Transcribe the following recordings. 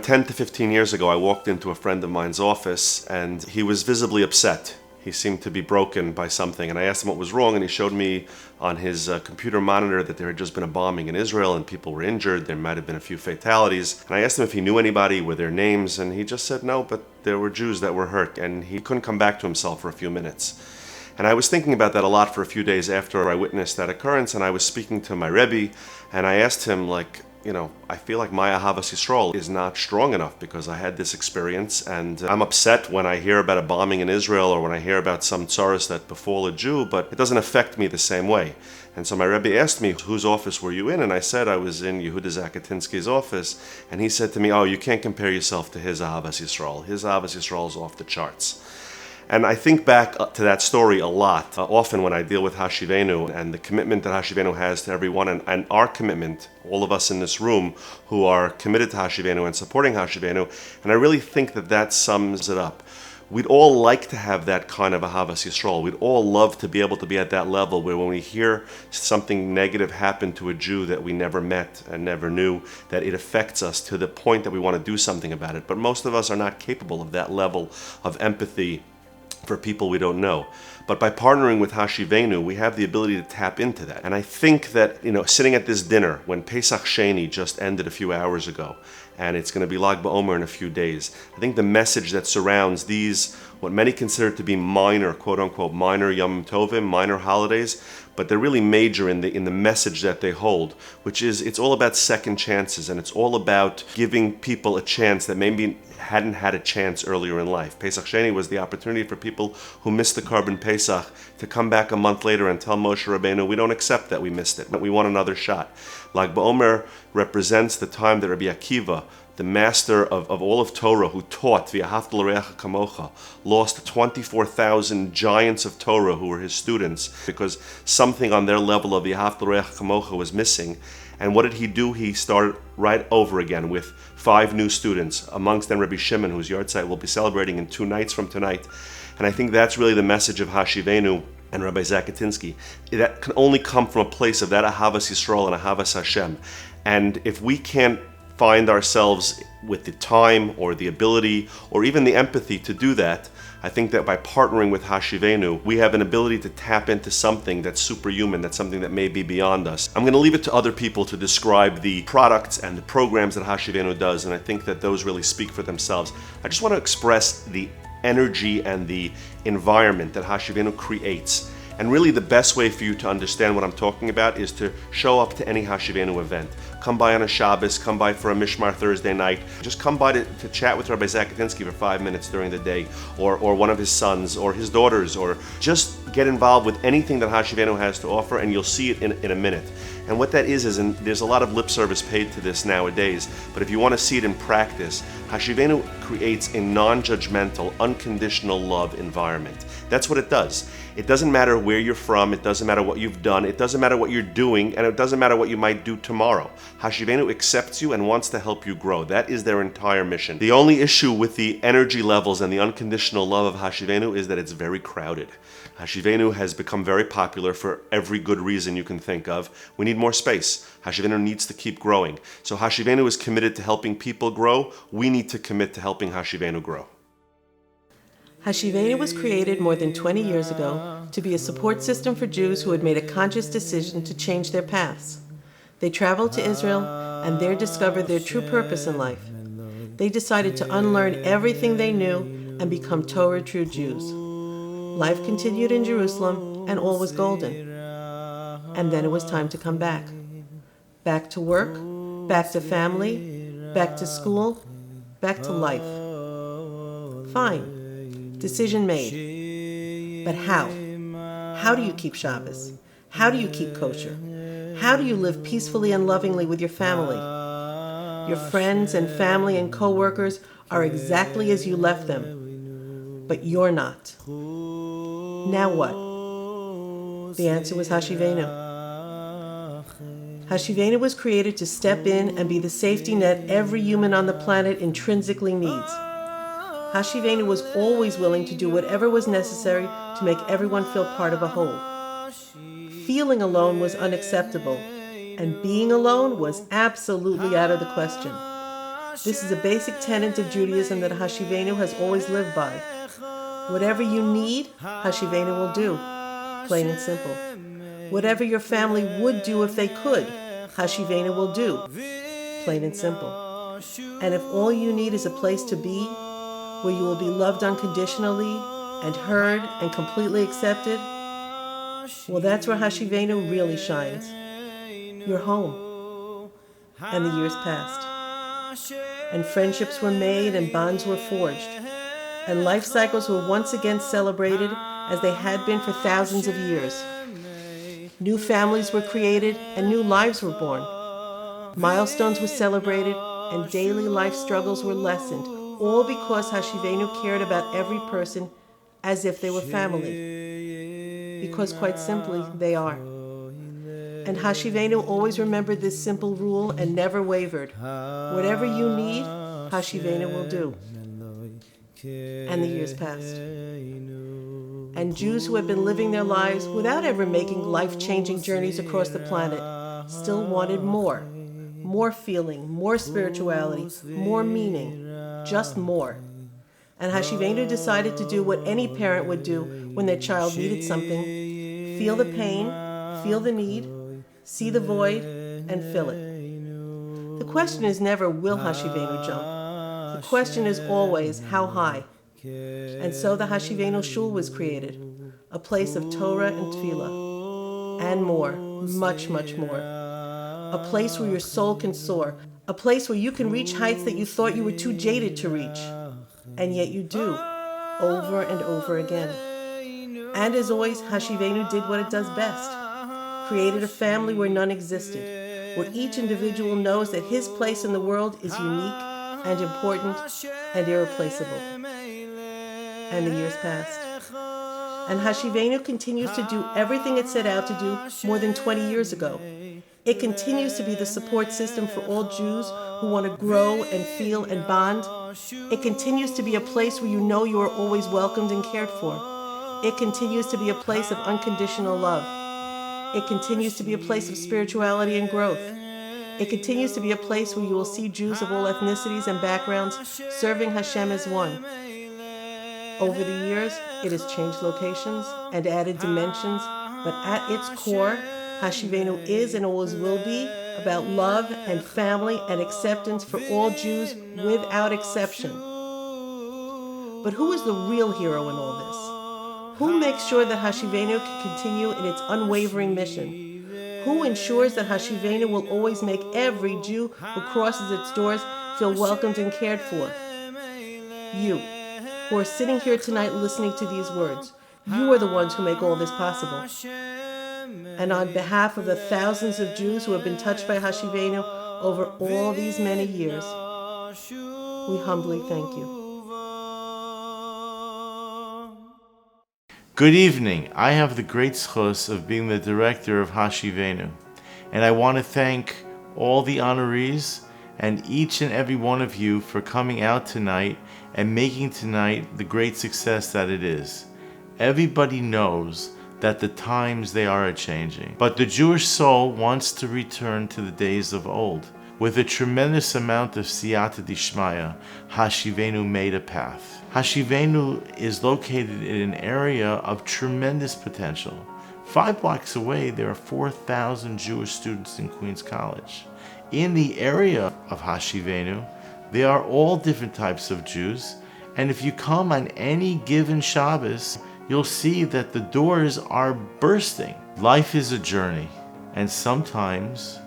around 10 to 15 years ago, I walked into a friend of mine's office and he was visibly upset. He seemed to be broken by something, and I asked him what was wrong, and he showed me on his computer monitor that there had just been a bombing in Israel and people were injured. There might have been a few fatalities. And I asked him if he knew anybody, were their names, and he just said no, but there were Jews that were hurt, and he couldn't come back to himself for a few minutes. And I was thinking about that a lot for a few days after I witnessed that occurrence, and I was speaking to my Rebbe, and I asked him, I feel like my Ahavas Yisrael is not strong enough because I had this experience, and I'm upset when I hear about a bombing in Israel or when I hear about some tsaros that befall a Jew, but it doesn't affect me the same way. And so my Rebbe asked me, whose office were you in? And I said I was in Yehuda Zakatinsky's office, and he said to me, oh, you can't compare yourself to his Ahavas Yisrael. His Ahavas Yisrael is off the charts. And I think back to that story a lot, often when I deal with Hashevaynu and the commitment that Hashevaynu has to everyone, and our commitment, all of us in this room who are committed to Hashevaynu and supporting Hashevaynu, and I really think that sums it up. We'd all like to have that kind of Ahavas Yisrael. We'd all love to be able to be at that level where when we hear something negative happen to a Jew that we never met and never knew, that it affects us to the point that we want to do something about it. But most of us are not capable of that level of empathy for people we don't know. But by partnering with Hashevaynu, we have the ability to tap into that. And I think that, sitting at this dinner when Pesach Sheni just ended a few hours ago, and it's going to be Lag BaOmer in a few days, I think the message that surrounds these, what many consider to be minor, quote-unquote, minor Yom Tovim, minor holidays, but they're really major in the message that they hold, which is it's all about second chances, and it's all about giving people a chance that maybe hadn't had a chance earlier in life. Pesach Sheni was the opportunity for people who missed the Korban Pesach to come back a month later and tell Moshe Rabbeinu, we don't accept that we missed it, but we want another shot. Lag BaOmer represents the time that Rabbi Akiva, the master of all of Torah, who taught V'ahavta l'reacha kamocha, lost 24,000 giants of Torah who were his students because something on their level of V'ahavta l'reacha kamocha was missing. And what did he do? He started right over again with 5 new students, amongst them Rabbi Shimon, whose yahrzeit we'll be celebrating in 2 nights from tonight. And I think that's really the message of Hashevaynu and Rabbi Zakatinsky. That can only come from a place of that Ahavas Yisrael and Ahavas Hashem. And if we can't find ourselves with the time or the ability or even the empathy to do that, I think that by partnering with Hashevaynu, we have an ability to tap into something that's superhuman, that's something that may be beyond us. I'm going to leave it to other people to describe the products and the programs that Hashevaynu does, and I think that those really speak for themselves. I just want to express the energy and the environment that Hashevaynu creates. And really the best way for you to understand what I'm talking about is to show up to any Hashevaynu event. Come by on a Shabbos, come by for a Mishmar Thursday night. Just come by to chat with Rabbi Zakatinsky for 5 minutes during the day, or one of his sons, or his daughters, or just get involved with anything that Hashevaynu has to offer, and you'll see it in a minute. And what that is, and there's a lot of lip service paid to this nowadays, but if you want to see it in practice, Hashevaynu creates a non-judgmental, unconditional love environment. That's what it does. It doesn't matter where you're from, it doesn't matter what you've done, it doesn't matter what you're doing, and it doesn't matter what you might do tomorrow. Hashevaynu accepts you and wants to help you grow. That is their entire mission. The only issue with the energy levels and the unconditional love of Hashevaynu is that it's very crowded. Hashevaynu has become very popular for every good reason you can think of. We need more space. Hashevaynu needs to keep growing. So Hashevaynu is committed to helping people grow. We need to commit to helping Hashevaynu grow. Hashevaynu was created more than 20 years ago to be a support system for Jews who had made a conscious decision to change their paths. They traveled to Israel and there discovered their true purpose in life. They decided to unlearn everything they knew and become Torah true Jews. Life continued in Jerusalem and all was golden. And then it was time to come back. Back to work, back to family, back to school, back to life. Fine. Decision made. But how? How do you keep Shabbos? How do you keep kosher? How do you live peacefully and lovingly with your family? Your friends and family and co-workers are exactly as you left them, but you're not. Now what? The answer was Hashevaynu. Hashevaynu was created to step in and be the safety net every human on the planet intrinsically needs. Hashevaynu was always willing to do whatever was necessary to make everyone feel part of a whole. Feeling alone was unacceptable, and being alone was absolutely out of the question. This is a basic tenet of Judaism that Hashevaynu has always lived by. Whatever you need, Hashevaynu will do. Plain and simple. Whatever your family would do if they could, Hashevaynu will do. Plain and simple. And if all you need is a place to be, where you will be loved unconditionally and heard and completely accepted, well, that's where Hashevaynu really shines. Your home. And the years passed. And friendships were made and bonds were forged. And life cycles were once again celebrated as they had been for thousands of years. New families were created and new lives were born. Milestones were celebrated and daily life struggles were lessened, all because Hashevaynu cared about every person as if they were family. Because quite simply, they are. And Hashevaynu always remembered this simple rule and never wavered. Whatever you need, Hashevaynu will do. And the years passed. And Jews who had been living their lives without ever making life-changing journeys across the planet still wanted more. More feeling, more spirituality, more meaning, just more. And Hashevaynu decided to do what any parent would do when their child needed something: feel the pain, feel the need, see the void, and fill it. The question is never, will Hashevaynu jump? The question is always, how high? And so the Hashevaynu Shul was created, a place of Torah and Tefillah, and more, much, much more. A place where your soul can soar, a place where you can reach heights that you thought you were too jaded to reach, and yet you do, over and over again. And as always, Hashevaynu did what it does best, created a family where none existed, where each individual knows that his place in the world is unique and important and irreplaceable. And the years passed. And Hashevaynu continues to do everything it set out to do more than 20 years ago. It continues to be the support system for all Jews who want to grow and feel and bond. It continues to be a place where you know you are always welcomed and cared for. It continues to be a place of unconditional love. It continues to be a place of spirituality and growth. It continues to be a place where you will see Jews of all ethnicities and backgrounds serving Hashem as one. Over the years, it has changed locations and added dimensions, but at its core, Hashevaynu is and always will be about love and family and acceptance for all Jews without exception. But who is the real hero in all this? Who makes sure that Hashevaynu can continue in its unwavering mission? Who ensures that Hashevaynu will always make every Jew who crosses its doors feel welcomed and cared for? You, who are sitting here tonight listening to these words. You are the ones who make all this possible. And on behalf of the thousands of Jews who have been touched by Hashevaynu over all these many years, we humbly thank you. Good evening. I have the great zchus of being the director of Hashevaynu, and I want to thank all the honorees and each and every one of you for coming out tonight and making tonight the great success that it is. Everybody knows that the times they are a-changing, but the Jewish soul wants to return to the days of old. With a tremendous amount of siyata dishmaya, Hashevaynu made a path. Hashevaynu is located in an area of tremendous potential. 5 blocks away, there are 4,000 Jewish students in Queens College. In the area of Hashevaynu, there are all different types of Jews, and if you come on any given Shabbos, you'll see that the doors are bursting. Life is a journey, and sometimes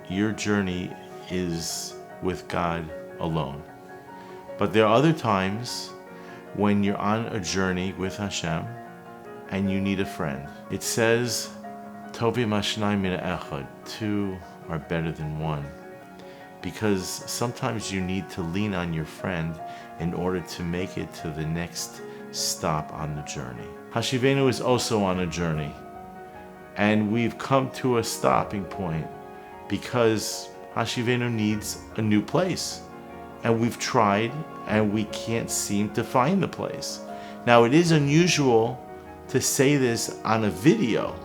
your journey is with God alone. But there are other times when you're on a journey with Hashem and you need a friend. It says, Tovim hashnayim min echad, 2 are better than 1. Because sometimes you need to lean on your friend in order to make it to the next stop on the journey. Hashevaynu is also on a journey, and we've come to a stopping point because Hashevaynu needs a new place, and we've tried and we can't seem to find the place. Now, it is unusual to say this on a video,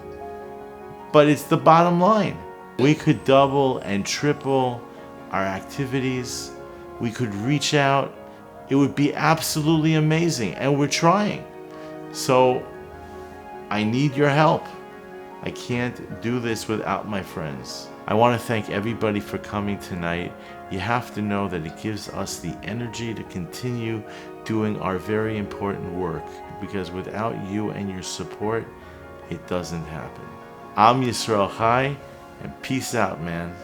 but it's the bottom line. We could double and triple our activities, we could reach out, it would be absolutely amazing. And we're trying. So I need your help. I can't do this without my friends. I want to thank everybody for coming tonight. You have to know that it gives us the energy to continue doing our very important work, because without you and your support, it doesn't happen. Am Yisrael Chai, and peace out, man.